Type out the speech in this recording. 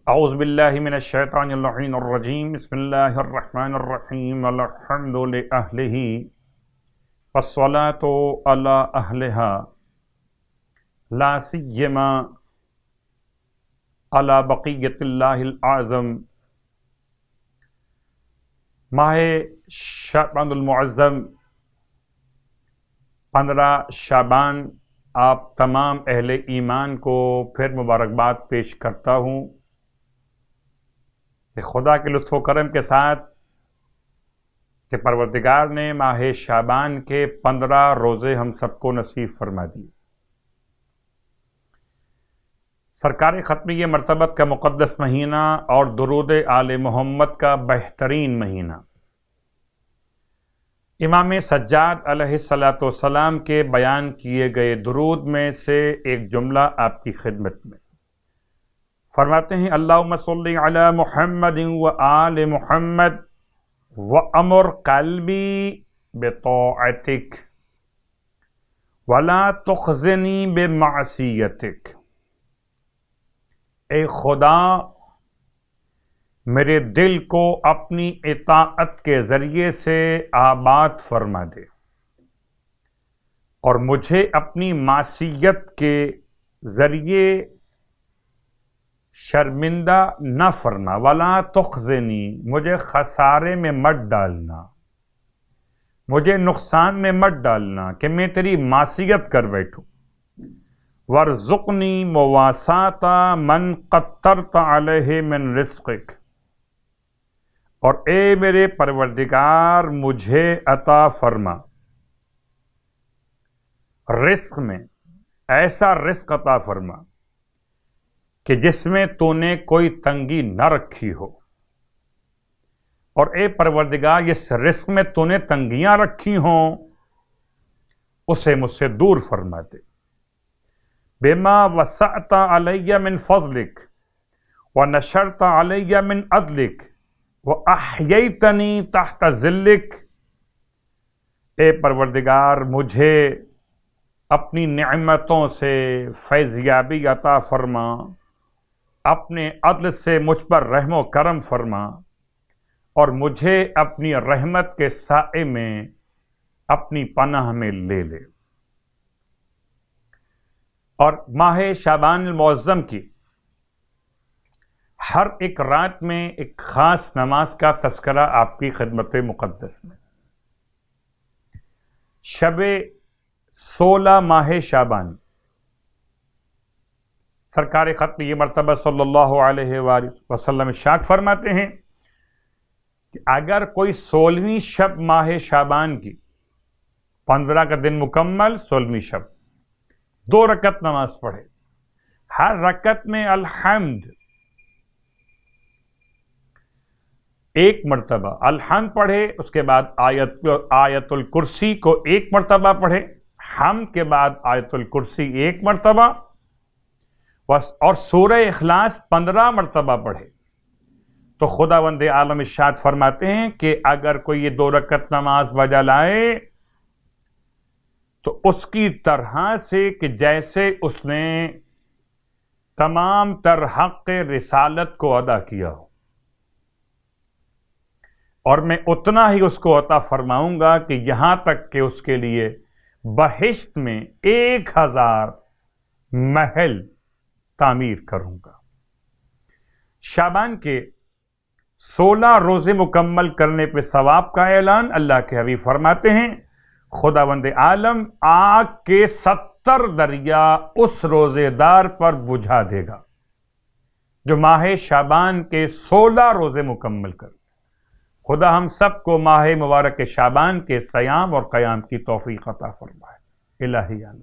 اعوذ باللہ من الشیطان اللعین الرجیم بسم اللہ الرحمن الرحیم الحمد لأہلہ والصلاة علی اہلہا لا سیما علی بقیت اللہ الاعظم۔ ماہ شعبان المعظم 15 شعبان آپ تمام اہل ایمان کو پھر مبارکباد پیش کرتا ہوں کہ خدا کے لطف و کرم کے ساتھ کہ پروردگار نے ماہ شعبان کے 15 روزے ہم سب کو نصیب فرما دیے۔ سرکار ختمیہ مرتبت کا مقدس مہینہ اور درود آل محمد کا بہترین مہینہ، امام سجاد علیہ السلام کے بیان کیے گئے درود میں سے ایک جملہ آپ کی خدمت میں فرماتے ہیں، اللہم صلی علی محمد و آل محمد وامر قلبی بطاعتک ولا تخزنی بمعصیتک۔ اے خدا، میرے دل کو اپنی اطاعت کے ذریعے سے آباد فرما دے اور مجھے اپنی معصیت کے ذریعے شرمندہ نہ فرما، ولا تخزنی، مجھے خسارے میں مت ڈالنا، مجھے نقصان میں مت ڈالنا کہ میں تیری معصیت کر بیٹھوں۔ وارزقنی مواساۃ من قطرت علیہ من رزقک، اور اے میرے پروردگار مجھے عطا فرما رزق میں ایسا رزق عطا فرما کہ جس میں تو نے کوئی تنگی نہ رکھی ہو، اور اے پروردگار جس رزق میں تو نے تنگیاں رکھی ہوں اسے مجھ سے دور فرما دے۔ بما وسعت علی من فضلک ونشرت علی من عدلک واحییتنی تحت ظلک۔ اے پروردگار مجھے اپنی نعمتوں سے فیضیابی عطا فرما، اپنے عدل سے مجھ پر رحم و کرم فرما، اور مجھے اپنی رحمت کے سائے میں اپنی پناہ میں لے لے۔ اور ماہ شعبان المعظم کی ہر ایک رات میں ایک خاص نماز کا تذکرہ آپ کی خدمت مقدس میں۔ شب 16 ماہ شعبان، سرکار ختمیہ مرتبہ صلی اللہ علیہ وآلہ وسلم ارشاد فرماتے ہیں کہ اگر کوئی 16ویں شب ماہ شعبان کی، 15 کا دن مکمل، 16ویں شب 2 رکعت نماز پڑھے، ہر رکعت میں الحمد ایک مرتبہ الحمد پڑھے، اس کے بعد آیت الکرسی کو 1 مرتبہ پڑھے، حمد کے بعد آیت الکرسی 1 مرتبہ، اور سورہ اخلاص 15 مرتبہ پڑھے، تو خداوند عالم ارشاد فرماتے ہیں کہ اگر کوئی یہ 2 رکعت نماز بجا لائے تو اس کی طرح سے کہ جیسے اس نے تمام تر حق رسالت کو ادا کیا ہو، اور میں اتنا ہی اس کو عطا فرماؤں گا کہ یہاں تک کہ اس کے لیے بہشت میں 1000 محل تعمیر کروں گا۔ شعبان کے 16 روزے مکمل کرنے پہ ثواب کا اعلان اللہ کے حبیب فرماتے ہیں، خداوند عالم آگ کے 70 دریا اس روزے دار پر بجھا دے گا جو ماہ شعبان کے 16 روزے مکمل کر۔ خدا ہم سب کو ماہ مبارک شعبان کے صیام اور قیام کی توفیق عطا فرمائے۔ الہی آمین۔